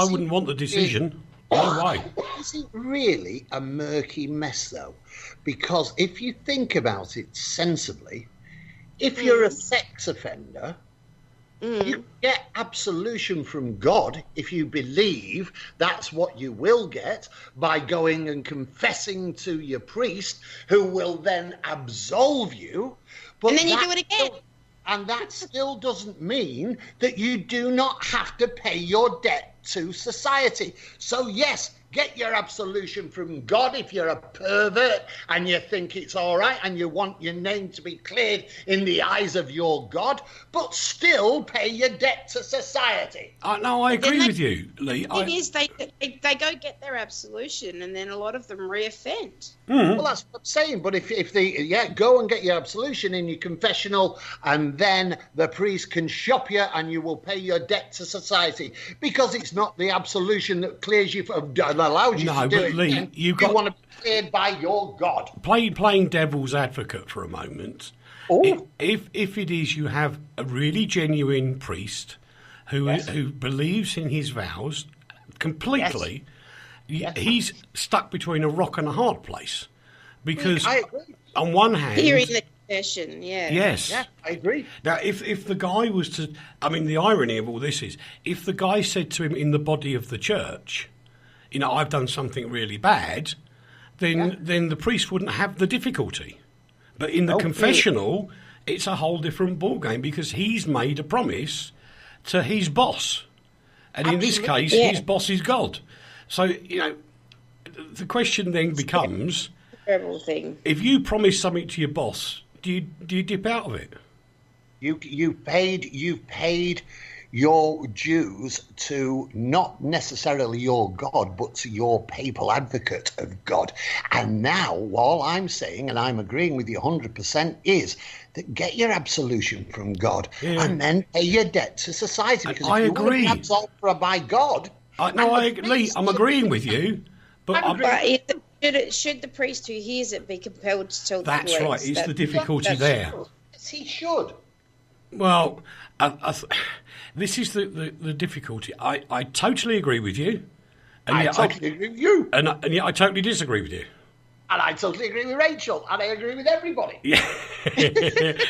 wouldn't want the decision. No way. Is it really a murky mess, though? Because if you think about it sensibly, if you're a sex offender, you get absolution from God if you believe that's what you will get by going and confessing to your priest, who will then absolve you. But and then you do it again. And that still doesn't mean that you do not have to pay your debt to society. So yes, Get your absolution from God if you're a pervert and you think it's all right and you want your name to be cleared in the eyes of your God, but still pay your debt to society. No, I agree with you, Leigh. The thing is, they go get their absolution and then a lot of them reoffend. Mm-hmm. Well, that's what I'm saying. But if they go and get your absolution in your confessional, and then the priest can shop you and you will pay your debt to society, because it's not the absolution that clears you from, allows you to do it. Leigh, you want to be cleared by your God. Playing devil's advocate for a moment. Oh. If it is you have a really genuine priest who believes in his vows completely, he's stuck between a rock and a hard place. Because I agree. On one hand, hearing the confession, yes, yeah, I agree. Now, if the guy was to, I mean, the irony of all this is, if the guy said to him in the body of the church, I've done something really bad, then the priest wouldn't have the difficulty. But in the confessional, it's a whole different ballgame, because he's made a promise to his boss. And in this case, his boss is God. So, the question then becomes, terrible thing. If you promise something to your boss, do you dip out of it? You've paid your dues to not necessarily your God, but to your papal advocate of God. And now, all I'm saying, and I'm agreeing with you 100%, is that get your absolution from God and then pay your debt to society. Because if you want to be absolved by God... Leigh, I'm agreeing with you. But should the priest who hears it be compelled to tell the police? That's right, it's the difficulty there. Yes, he should. Well, this is the difficulty. I totally agree with you. And I totally agree with you. And yet I totally disagree with you. And I totally agree with Rachel. And I agree with everybody. Yeah,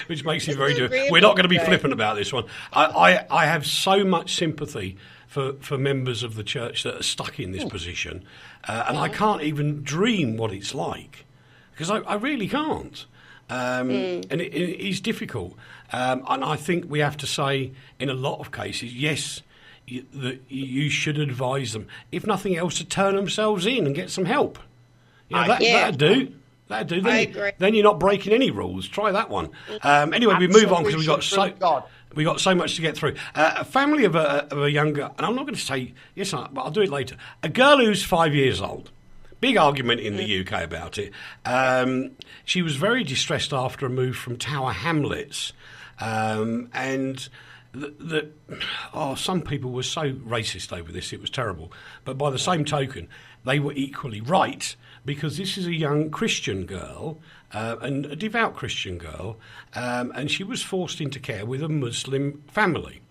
which makes it very difficult. We're not going to be flippant about this one. I have so much sympathy for members of the church that are stuck in this position. And I can't even dream what it's like. Because I really can't. And it is difficult. And I think we have to say, in a lot of cases, yes, that you should advise them, if nothing else, to turn themselves in and get some help. That'd do. That'd do. Then you're not breaking any rules. Try that one. Anyway, we move on because we got so much to get through. A family of a younger, and I'm not going to say yes, but I'll do it later. A girl who's 5 years old. Big argument in the UK about it. She was very distressed after a move from Tower Hamlets, and some people were so racist over this, it was terrible. But by the same token, they were equally right, because this is a young Christian girl, and a devout Christian girl, and she was forced into care with a Muslim family.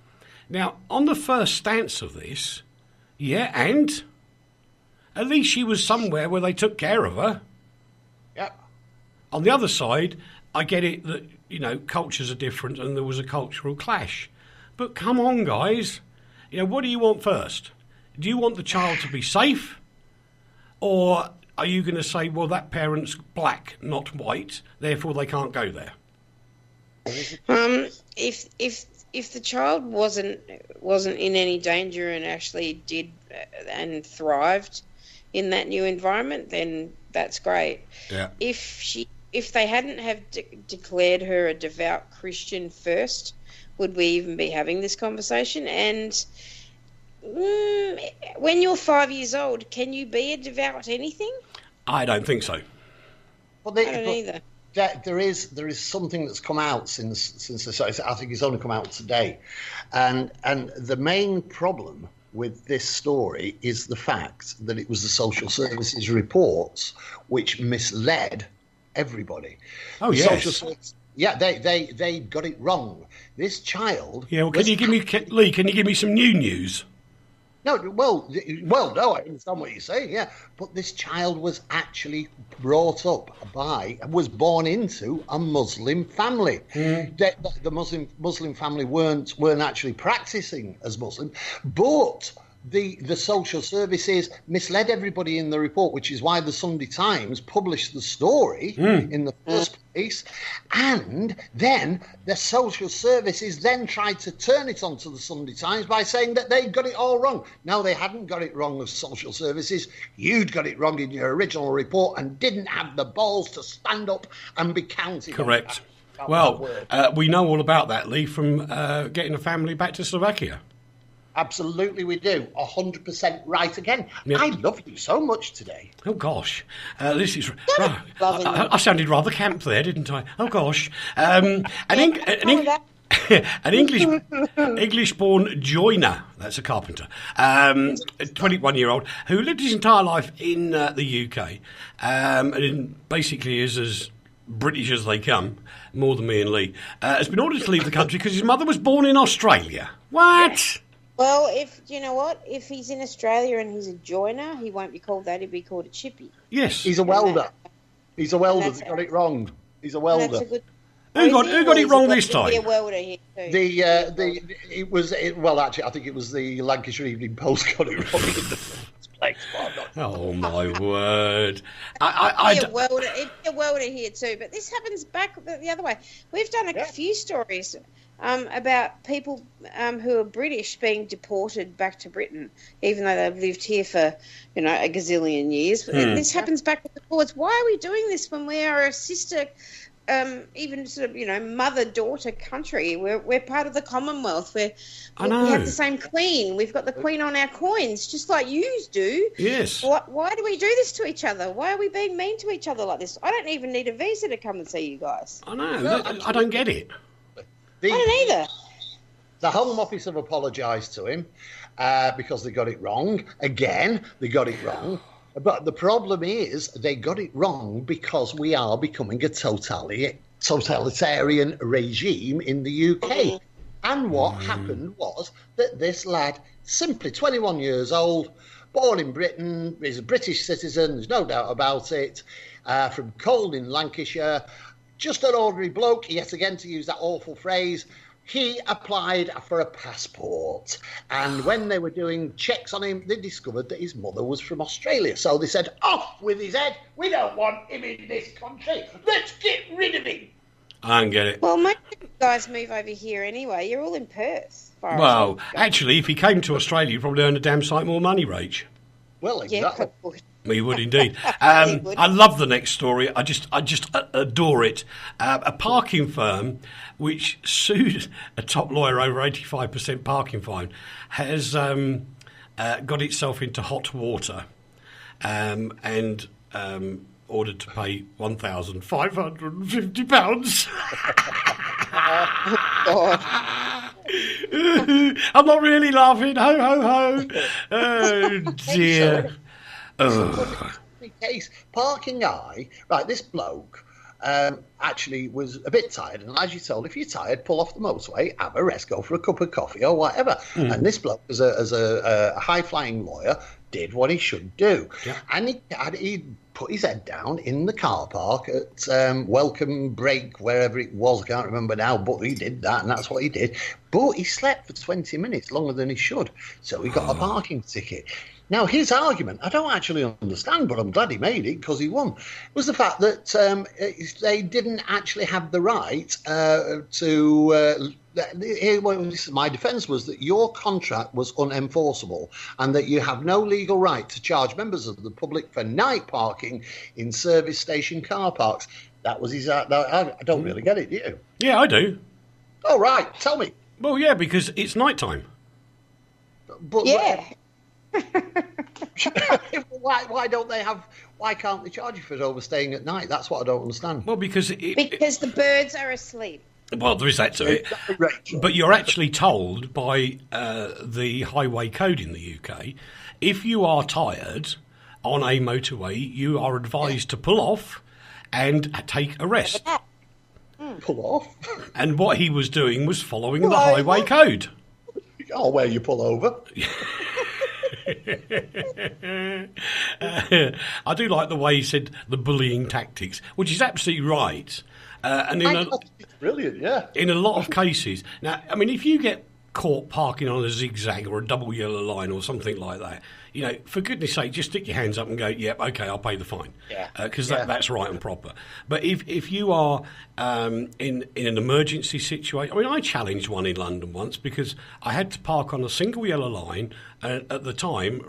Now, on the first stance of this, and at least she was somewhere where they took care of her. Yep. On the other side, I get it that, cultures are different and there was a cultural clash. But come on, guys. What do you want first? Do you want the child to be safe? Or are you going to say, well, that parent's black, not white, therefore they can't go there? If the child wasn't in any danger and actually did and thrived in that new environment, then that's great. Yeah. If they hadn't have declared her a devout Christian first, would we even be having this conversation? And when you're 5 years old, can you be a devout anything? I don't think so. I don't either. There is something that's come out since I think it's only come out today, and the main problem with this story is the fact that it was the social services reports which misled everybody. Oh, yes. Social services, they got it wrong. This child. Yeah. Well, Leigh? Can you give me some new news? No, well, no, I understand what you're saying, yeah. But this child was actually brought up was born into a Muslim family. The Muslim family weren't actually practicing as Muslim, but the social services misled everybody in the report, which is why the Sunday Times published the story in the first place. And then the social services then tried to turn it onto the Sunday Times by saying that they'd got it all wrong. No, they hadn't got it wrong as social services. You'd got it wrong in your original report and didn't have the balls to stand up and be counted. Correct. Well, we know all about that, Leigh, from getting a family back to Slovakia. Absolutely, we do. 100% right again. Yep. I love you so much today. Oh, gosh. This is... I sounded rather camp there, didn't I? Oh, gosh. An English-born joiner, that's a carpenter, a 21-year-old, who lived his entire life in the UK, and basically is as British as they come, more than me and Leigh, has been ordered to leave the country because his mother was born in Australia. What? Yeah. Well, if he's in Australia and he's a joiner, he won't be called that. He'll be called a chippy. Yes, he's a welder. He's a welder. They got it wrong. He's a welder. That's a good. Who got it wrong this time? A welder here too. Actually, I think it was the Lancashire Evening Post got it wrong in the first place. Oh my word! It'd be a welder here too, but this happens back the other way. We've done a few stories about people who are British being deported back to Britain, even though they've lived here for, a gazillion years. This happens back and forwards. Why are we doing this when we are a sister, even sort of, mother-daughter country? We're part of the Commonwealth. We have the same Queen. We've got the Queen on our coins, just like yous do. Yes. Why do we do this to each other? Why are we being mean to each other like this? I don't even need a visa to come and see you guys. I know. I don't get it. I don't either. The Home Office have apologised to him because they got it wrong. Again, they got it wrong. But the problem is they got it wrong because we are becoming a totalitarian regime in the UK. And what happened was that this lad, simply 21 years old, born in Britain, is a British citizen, there's no doubt about it, from Colne in Lancashire, just an ordinary bloke, yet again to use that awful phrase, he applied for a passport. And when they were doing checks on him, they discovered that his mother was from Australia. So they said, off with his head. We don't want him in this country. Let's get rid of him. I don't get it. Well, most of you guys move over here anyway. You're all in Perth. Well, actually, if he came to Australia, he'd probably earn a damn sight more money, Rach. Well, exactly. Yeah, we would indeed. I love the next story. I just adore it. A parking firm which sued a top lawyer over 85% parking fine has got itself into hot water and ordered to pay £1,550. I'm not really laughing. Ho, ho, ho. Oh, dear. Case parking eye, right? This bloke actually was a bit tired, and as you're told, if you're tired, pull off the motorway, have a rest, go for a cup of coffee or whatever. And this bloke, as a high-flying lawyer, did what he should do, and he put his head down in the car park at Welcome Break, wherever it was, I can't remember now, but he did that, and that's what he did. But he slept for 20 minutes longer than he should, so he got a parking ticket. Now, his argument, I don't actually understand, but I'm glad he made it because he won, was the fact that they didn't actually have the right to... my defence was that your contract was unenforceable and that you have no legal right to charge members of the public for night parking in service station car parks. That was his... I don't really get it, do you? Yeah, I do. Oh, right. Tell me. Well, yeah, because it's night time. But why don't they have? Why can't they charge you for overstaying at night? That's what I don't understand. Well, because the birds are asleep. Well, there is that to it. But you're actually told by the highway code in the UK, if you are tired on a motorway, you are advised to pull off and take a rest. Pull off? And what he was doing was following the highway code. Oh, where you pull over. I do like the way he said the bullying tactics, which is absolutely right. And it's brilliant, yeah. In a lot of cases. Now, I mean, if you get caught parking on a zigzag or a double yellow line or something like that, you know, for goodness sake, just stick your hands up and go, yep, okay, I'll pay the fine. Because that's right and proper. But if you are in an emergency situation, I mean, I challenged one in London once because I had to park on a single yellow line and at the time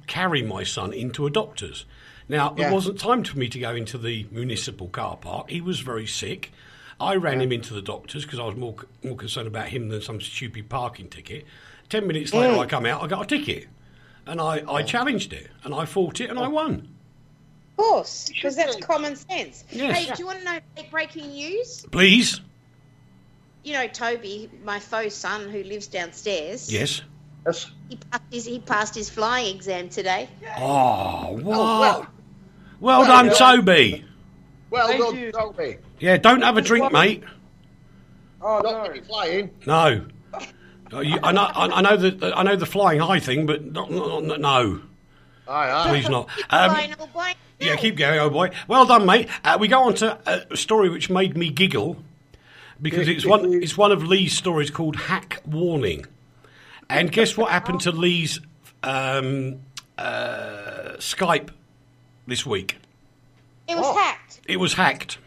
carry my son into a doctor's. Now, it wasn't time for me to go into the municipal car park. He was very sick. I ran him into the doctor's because I was more concerned about him than some stupid parking ticket. 10 minutes later, I come out, I got a ticket. And I challenged it, and I fought it, and I won. Of course, because that's common sense. Yes. Hey, do you want to know breaking news? Please. You know, Toby, my faux son who lives downstairs. Yes. He passed his flying exam today. Oh, wow. Well done, Toby. Well done, Toby. Yeah, don't have a drink, mate. Oh, not no. Flying. No. I know the flying high thing, but no. Aye. Please not. Old boy. Yeah, keep going, old boy. Well done, mate. We go on to a story which made me giggle because it's one of Leigh's stories called Hack Warning. And guess what happened to Leigh's Skype this week? It was hacked. It was hacked.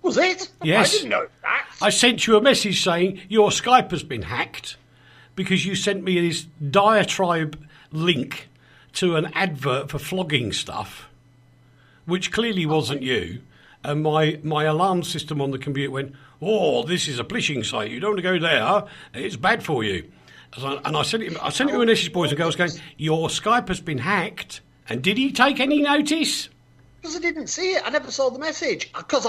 Was it? Yes. I didn't know that. I sent you a message saying your Skype has been hacked because you sent me this diatribe link to an advert for flogging stuff, which clearly wasn't you. And my alarm system on the computer went, oh, this is a phishing site. You don't want to go there. It's bad for you. And I sent him a message, boys and girls, going, your Skype has been hacked. And did he take any notice? Because I didn't see it. I never saw the message. Because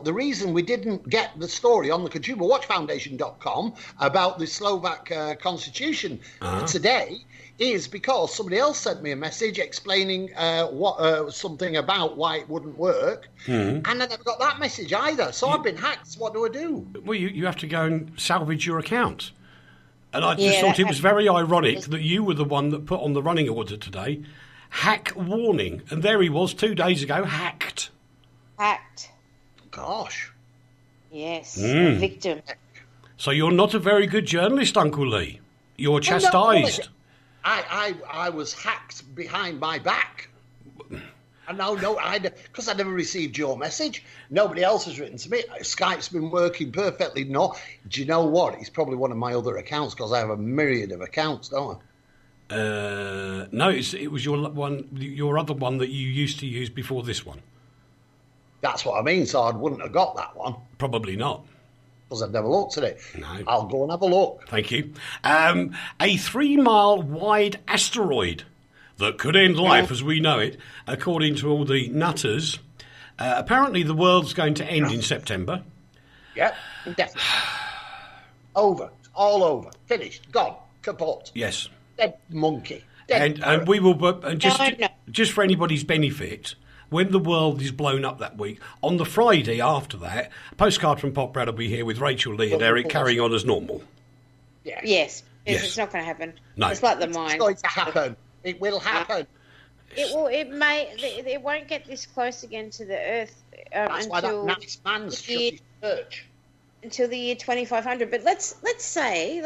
the reason we didn't get the story on the ConsumerWatchFoundation.com about the Slovak constitution today is because somebody else sent me a message explaining something about why it wouldn't work. And I never got that message either. So I've been hacked. So what do I do? Well, you have to go and salvage your account. And I just thought it was very ironic that you were the one that put on the running order today, hack warning. And there he was 2 days ago, hacked. Hacked. Gosh. Yes, a victim. So you're not a very good journalist, Uncle Leigh. You're chastised. I was hacked behind my back. And because I never received your message. Nobody else has written to me. Skype's been working perfectly. No, do you know what? It's probably one of my other accounts because I have a myriad of accounts, don't I? No, it was your other one that you used to use before this one. That's what I mean. So I wouldn't have got that one. Probably not. Because I've never looked at it. No. I'll go and have a look. Thank you. A 3-mile wide asteroid that could end life as we know it, according to all the nutters. Apparently the world's going to end in September. Yep, definitely. Over. All over. Finished. Gone. Kaput. Yes. Dead monkey. And we will, just for anybody's benefit, when the world is blown up that week, on the Friday after that, Postcard from Poprad will be here with Rachel, Leigh and Eric carrying on as normal. Yeah. Yes. It's not going to happen. No. It's like the mine. It's going to happen. It will happen. It will. It may. It won't get this close again to the Earth That's why that nice man's shut his church. Until the year 2500. But let's say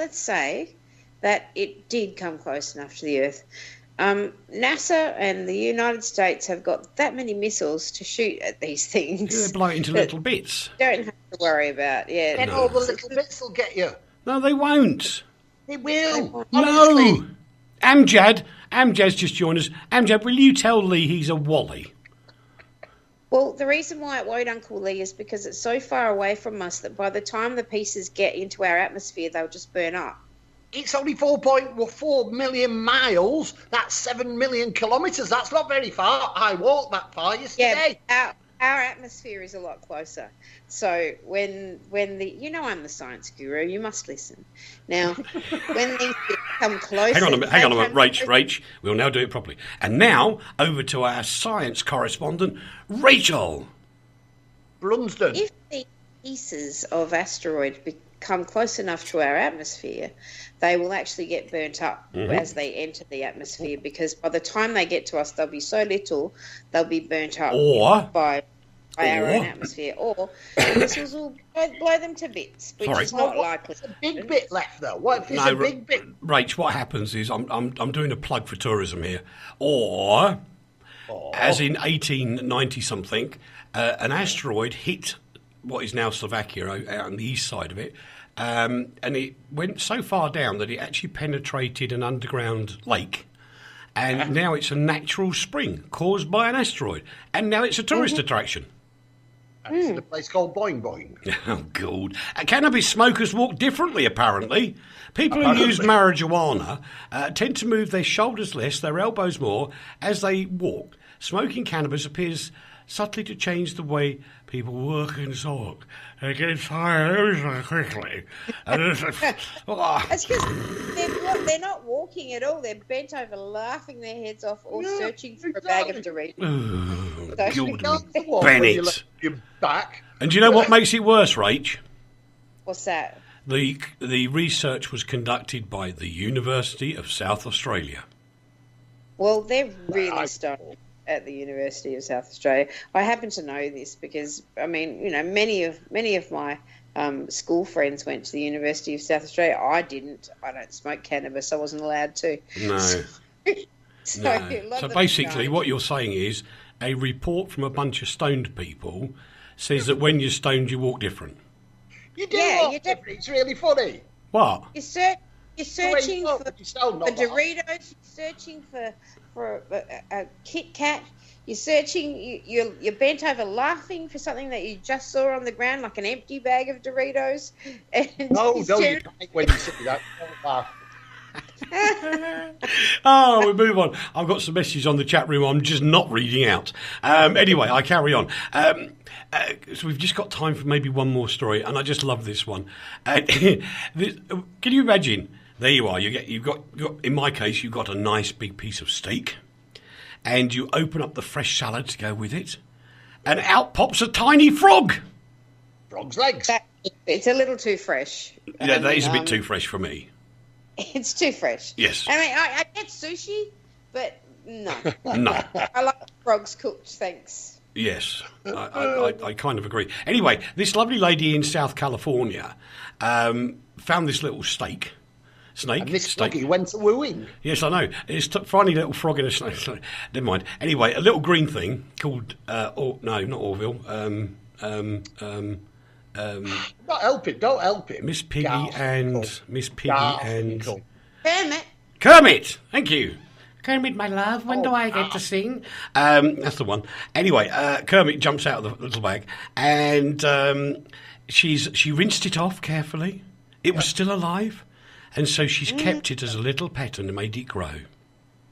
that it did come close enough to the Earth. NASA and the United States have got that many missiles to shoot at these things. Yeah, they blow it into little bits. Don't have to worry about. Yeah. And all the little bits will get you. No, they won't. They will. No. Amjad's just joined us. Amjad, will you tell Leigh he's a wally? Well, the reason why it won't, Uncle Leigh, is because it's so far away from us that by the time the pieces get into our atmosphere, they'll just burn up. It's only 4.4 million miles. That's 7 million kilometres. That's not very far. I walked that far yesterday. Yeah, our atmosphere is a lot closer. So when I'm the science guru, you must listen. Now, when these come closer... Hang on a minute, Rach, we'll now do it properly. And now, over to our science correspondent, Rachel. Brunsden. If the pieces of asteroid come close enough to our atmosphere, they will actually get burnt up as they enter the atmosphere, because by the time they get to us, they'll be so little, they'll be burnt up by by our own atmosphere, or the missiles will blow them to bits, which is not likely. There's a big bit left, though. What if it's a big bit? Rach, what happens is I'm doing a plug for tourism here, or as in 1890 something, an asteroid hit what is now Slovakia, out on the east side of it, and it went so far down that it actually penetrated an underground lake. And now it's a natural spring caused by an asteroid. And now it's a tourist attraction. And it's in a place called Boing Boing. Oh, God. Cannabis smokers walk differently, apparently. People who use marijuana tend to move their shoulders less, their elbows more, as they walk. Smoking cannabis appears subtly to change the way people work and talk. They get tired so quickly. That's because they're not walking at all. They're bent over, laughing their heads off, or searching for a bag of Doritos. Bennett. You're back. And do you know what makes it worse, Rach? What's that? The research was conducted by the University of South Australia. Well, they're really stoned at the University of South Australia. I happen to know this because, I mean, many of my school friends went to the University of South Australia. I didn't. I don't smoke cannabis. I wasn't allowed to. No. So basically what you're saying is a report from a bunch of stoned people says that when you're stoned, you walk different. You do walk different. It's really funny. What? You're searching for Doritos. You're searching for a Kit Kat. You're searching. You're bent over, laughing for something that you just saw on the ground, like an empty bag of Doritos. And you can't when you say that. Don't laugh. Oh, we move on. I've got some messages on the chat room I'm just not reading out. Anyway, I carry on. So we've just got time for maybe one more story, and I just love this one. Can you imagine? There you are. You've got. In my case, you've got a nice big piece of steak, and you open up the fresh salad to go with it, and out pops a tiny frog. Frog's legs. It's a little too fresh. Yeah, that is a bit too fresh for me. It's too fresh. Yes. I mean, I get sushi, but no. No. I like frogs cooked, thanks. Yes, I kind of agree. Anyway, this lovely lady in South California found this little snake. And this snake went to wooing. Yes, I know. It's a funny little frog in a snake. Sorry, never mind. Anyway, a little green thing called, not Orville. Don't help it. Miss Piggy and Kermit. Thank you. Kermit, my love, when do I get to sing? That's the one. Anyway, Kermit jumps out of the little bag, and she rinsed it off carefully. It was still alive, and so she's kept it as a little pet and made it grow.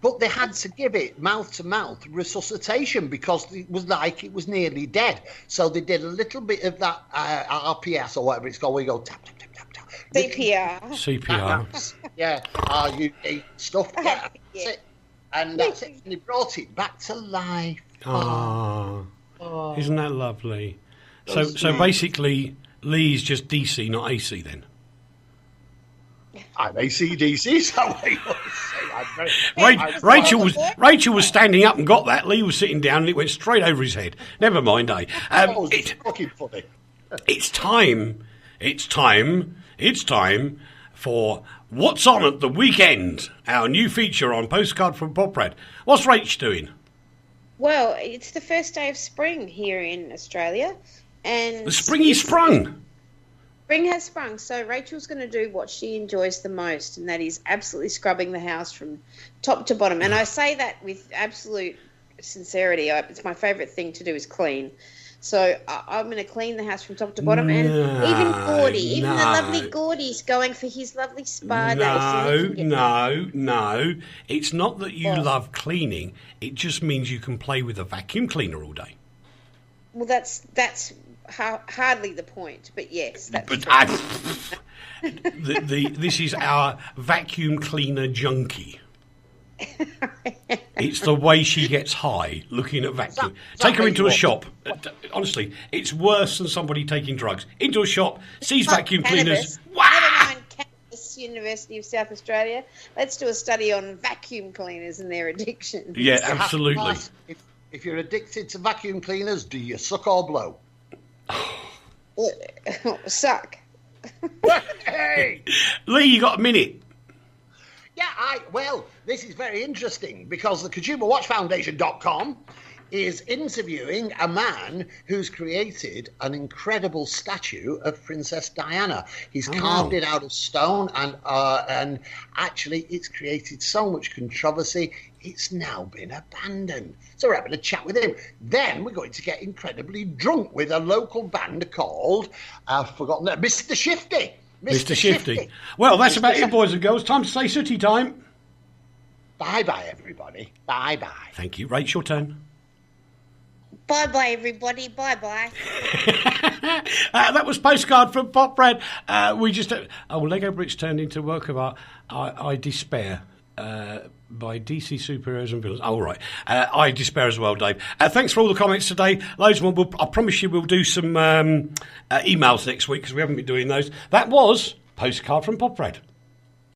But they had to give it mouth-to-mouth resuscitation because it was like it was nearly dead. So they did a little bit of that RPS or whatever it's called, where you go tap, tap, tap, tap, tap. CPR. Yeah, RUE stuff. Yeah, that's it. And that's it. And they brought it back to life. Oh. Isn't that lovely? So basically, Leigh's just DC, not AC then. I'm AC/DC, so Rachel was standing up and got that. Leigh was sitting down and it went straight over his head. Never mind, eh? It's fucking funny. It's time for What's On at the Weekend, our new feature on Postcard from Poprad. What's Rach doing? Well, it's the first day of spring here in Australia. And the springy sprung. Spring has sprung, so Rachel's going to do what she enjoys the most, and that is absolutely scrubbing the house from top to bottom. And I say that with absolute sincerity. It's my favourite thing to do is clean. So I'm going to clean the house from top to bottom. And even Gordy, the lovely Gordy's going for his lovely spa day. No. It's not that you love cleaning. It just means you can play with a vacuum cleaner all day. Well, that's hardly the point, but yes. That's this is our vacuum cleaner junkie. It's the way she gets high looking at vacuum. Take her into a shop. Honestly, it's worse than somebody taking drugs. Into a shop, sees vacuum cleaners. Never mind cannabis, University of South Australia. Let's do a study on vacuum cleaners and their addiction. Yeah, absolutely. If you're addicted to vacuum cleaners, do you suck or blow? Suck. Hey! Leigh, you got a minute? Yeah, well, this is very interesting because the ConsumerWatchFoundation.com is interviewing a man who's created an incredible statue of Princess Diana. He's carved it out of stone, and actually it's created so much controversy, it's now been abandoned. So we're having a chat with him. Then we're going to get incredibly drunk with a local band called, I've forgotten that, Mr. Shifty. Mr. Shifty. Well, that's about it, boys and girls. Time to say sooty time. Bye-bye, everybody. Bye-bye. Thank you. Rachel, turn. Bye-bye, everybody. Bye-bye. That was Postcard from Poprad. We just... Lego Bricks turned into work of art. I Despair. By DC Superheroes and Villains. Oh, right. I Despair as well, Dave. Thanks for all the comments today. Loads more. I promise you we'll do some emails next week because we haven't been doing those. That was Postcard from Poprad.